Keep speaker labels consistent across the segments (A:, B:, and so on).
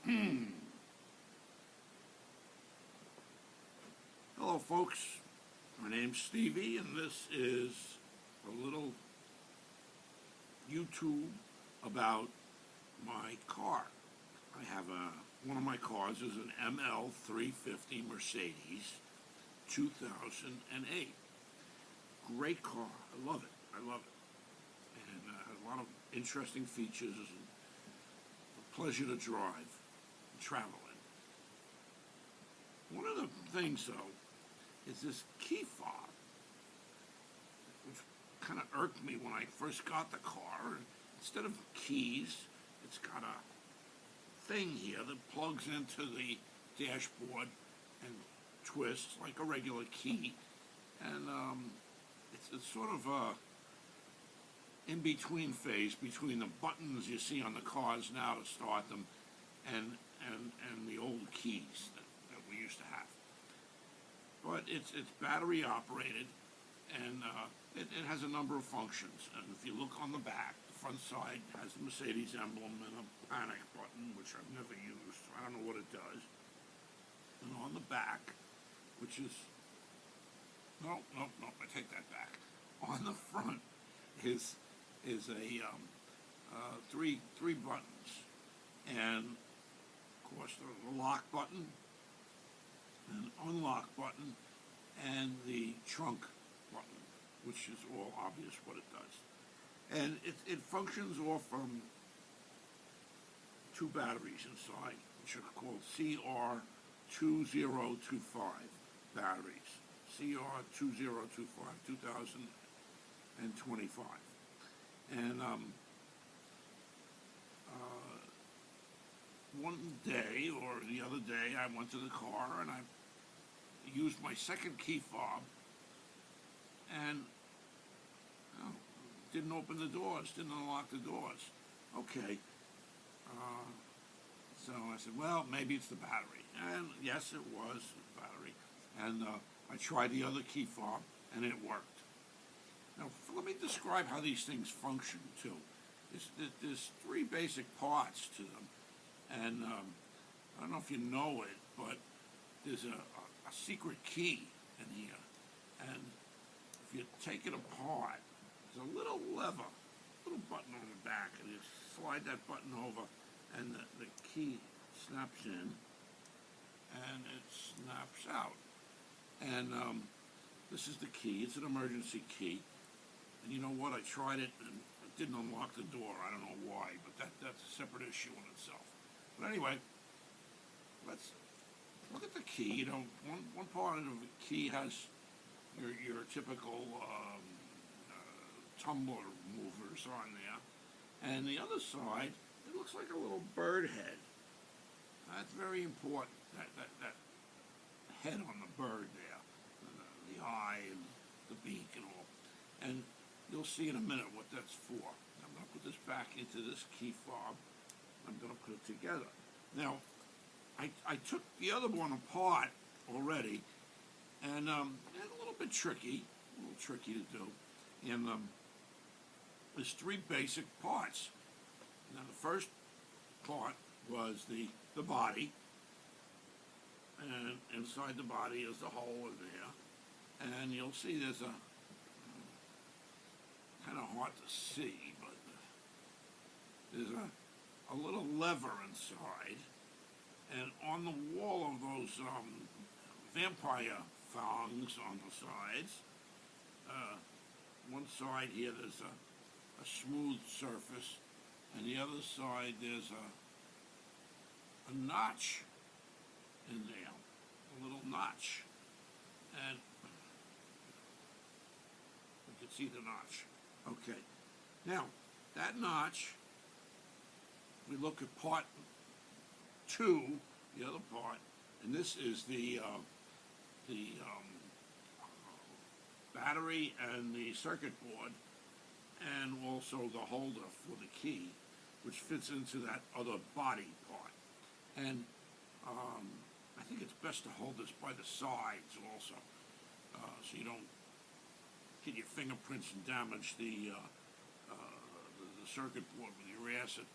A: Hello folks, my name's Stevie and this is a little YouTube about my car. I have one of my cars is an ML-350 Mercedes 2008. Great car, I love it, and has a lot of interesting features, a pleasure to drive and travel in. One of the things though is this key fob, which kind of irked me when I first got the car. Instead of keys, it's got a thing here that plugs into the dashboard and twists like a regular key, and it's sort of a in-between phase between the buttons you see on the cars now to start them and the old keys that we used to have. But it's battery operated, and it has a number of functions. And if you look on the back, the front side has the Mecedes emblem and a panic button, which I've never used, so I don't know what it does. And on the back, which is, no, I take that back. On the front is a three buttons, and of course the lock button, an unlock button, and the trunk button, which is all obvious what it does. And it functions off two batteries inside, which are called CR2025 batteries. CR2025, 2025. And one day, or the other day, I went to the car and I used my second key fob and didn't open the doors, didn't unlock the doors. Okay. So I said, well, maybe it's the battery. And yes, it was the battery. And I tried the other key fob and it worked. Now, let me describe how these things function, too. There's three basic parts to them. And I don't know if you know it, but there's a secret key in here. And if you take it apart, there's a little lever, little button on the back, and you slide that button over, and the key snaps in, and it snaps out. And this is the key. It's an emergency key. And you know what? I tried it, and it didn't unlock the door. I don't know why, but that's a separate issue in itself. But anyway, let's look at the key. You know, one part of the key has your typical tumbler movers on there, and the other side, it looks like a little bird head. That's very important. That head on the bird there, the eye and the beak and all. And you'll see in a minute what that's for. I'm going to put this back into this key fob. I'm going to put it together. Now, I took the other one apart already, and it's a little tricky to do. And there's three basic parts. Now, the first part was the body, and inside the body is the hole in there. And you'll see there's a kind of hard to see, but there's a little lever inside, and on the wall of those vampire thongs on the sides, one side here there's a smooth surface, and the other side there's a notch in there, a little notch, and you can see the notch. Okay, now that notch, we look at part 2, the other part, and this is the battery and the circuit board, and also the holder for the key, which fits into that other body part. And I think it's best to hold this by the sides also, so you don't get your fingerprints and damage the circuit board with your acid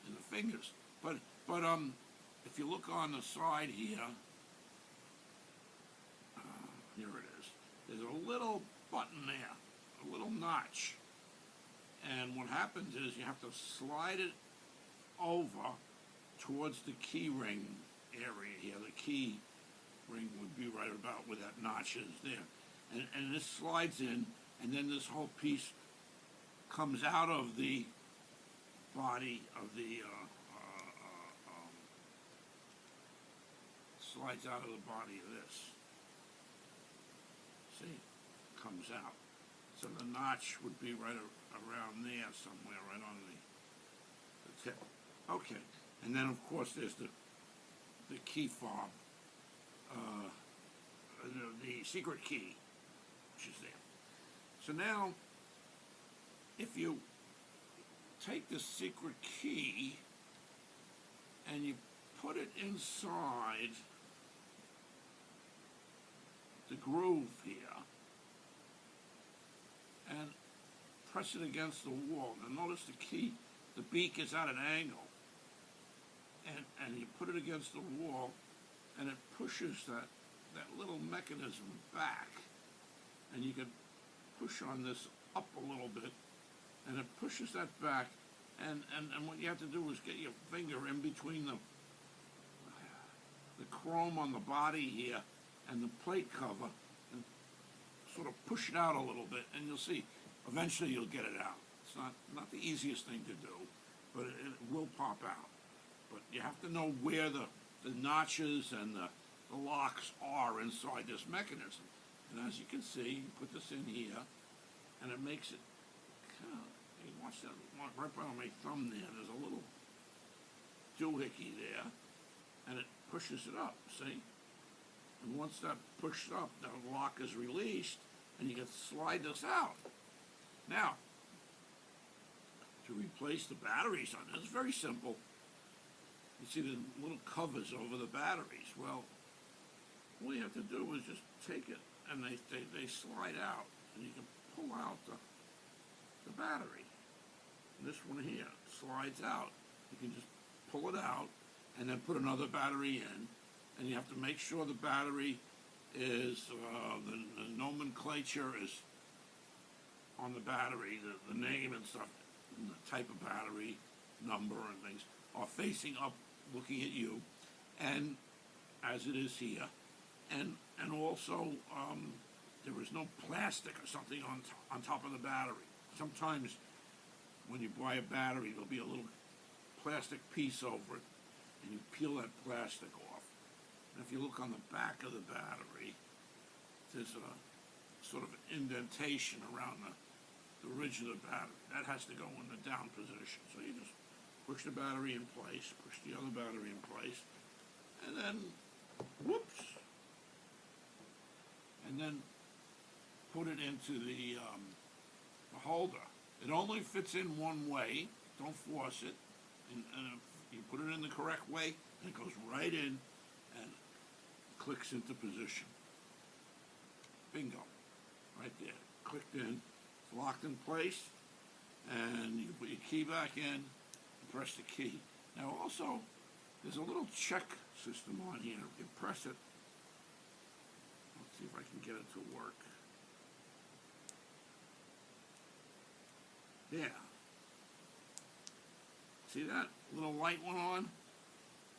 A: in the fingers. But if you look on the side here, here it is, there's a little button there, a little notch. And what happens is you have to slide it over towards the key ring area here. The key ring would be right about where that notch is there. And this slides in, and then this whole piece comes out of the body of the, slides out of the body of this. See, comes out. So the notch would be right around there somewhere, right on the tip. Okay, and then of course there's the key fob, the secret key, which is there. So now, if you take the secret key and you put it inside the groove here and press it against the wall. Now notice the key, the beak is at an angle, and you put it against the wall and it pushes that little mechanism back, and you can push on this up a little bit and it pushes that back, and what you have to do is get your finger in between the chrome on the body here and the plate cover and sort of push it out a little bit, and you'll see eventually you'll get it out. It's not the easiest thing to do, but it will pop out. But you have to know where the notches and the locks are inside this mechanism. And as you can see, you put this in here and it makes it kind of, you watch that right by my thumb there, there's a little doohickey there, and it pushes it up, see? And once that pushed up, the lock is released, and you can slide this out. Now, to replace the batteries on this, it's very simple. You see the little covers over the batteries. Well, all you have to do is just take it, and they slide out, and you can pull out the battery. And this one here slides out. You can just pull it out, and then put another battery in, and you have to make sure the battery is, the nomenclature is on the battery, the name and stuff, and the type of battery, number and things, are facing up, looking at you, and as it is here, and also there is no plastic or something on top of the battery. Sometimes when you buy a battery, there'll be a little plastic piece over it, and you peel that plastic off. And if you look on the back of the battery, there's a sort of indentation around the ridge of the battery. That has to go in the down position. So you just push the battery in place, push the other battery in place, and then, whoops, and then put it into the holder. It only fits in one way. Don't force it. And if you put it in the correct way, and it goes right in and clicks into position. Bingo. Right there. Clicked in. It's locked in place. And you put your key back in and press the key. Now also, there's a little check system on here. You press it. Let's see if I can get it to work. Yeah. See that little light went on?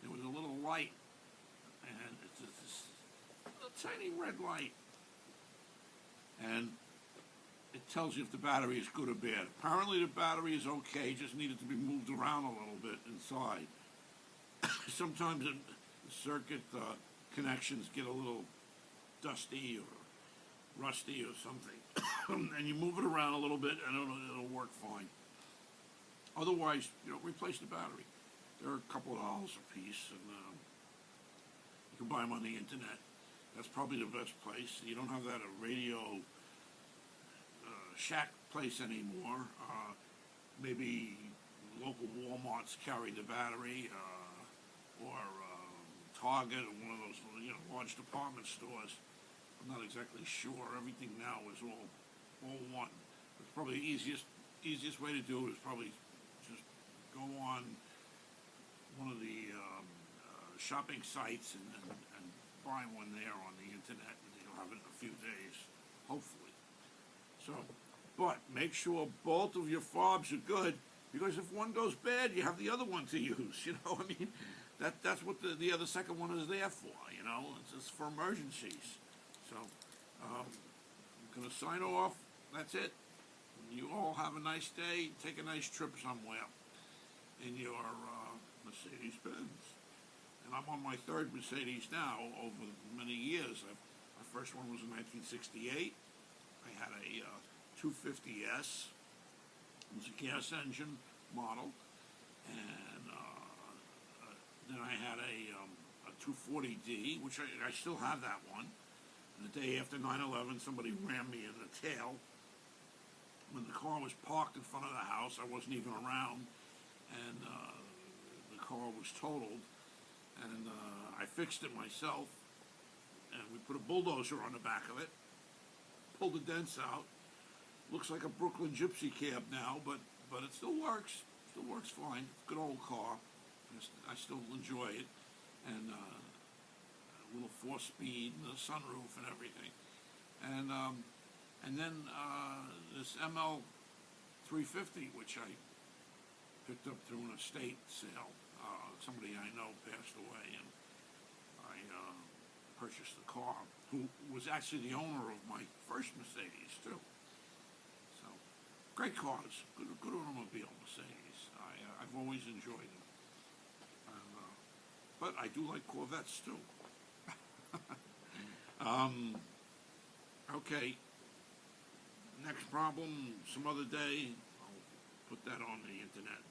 A: There was a little light, and it's this little tiny red light, and it tells you if the battery is good or bad. Apparently the battery is okay, just needed to be moved around a little bit inside. Sometimes the circuit connections get a little dusty or rusty or something, and you move it around a little bit and it'll work fine. Otherwise, replace the battery. They're a couple of dollars a piece, and you can buy them on the internet. That's probably the best place. You don't have that at Radio Shack place anymore. Maybe local Walmarts carry the battery, or Target, or one of those large department stores. I'm not exactly sure. Everything now is all one. It's probably the easiest way to do it is probably just go on one of the shopping sites and buy one there on the internet, and you'll have it in a few days, hopefully. So, but make sure both of your fobs are good, because if one goes bad, you have the other one to use. You know, I mean, that's what the other second one is there for. You know, it's for emergencies. So, I'm gonna sign off. That's it. You all have a nice day. Take a nice trip somewhere in your Mercedes Benz. And I'm on my third Mercedes now over many years. My first one was in 1968. I had a 250S. It was a gas engine model. And then I had a 240D, which I still have that one. And the day after 9/11, somebody rammed me in the tail. When the car was parked in front of the house, I wasn't even around, and the car was totaled, and I fixed it myself, and we put a bulldozer on the back of it, pulled the dents out. Looks like a Brooklyn Gypsy cab now, but it still works fine. Good old car. I still enjoy it, and a little 4-speed, and the sunroof and everything, and then this ML-350, which I picked up through an estate sale. Somebody I know passed away, and I purchased the car, who was actually the owner of my first Mercedes, too. So, great cars. Good automobile, Mercedes. I've always enjoyed them. But I do like Corvettes, too. Okay. Next problem, some other day, I'll put that on the internet.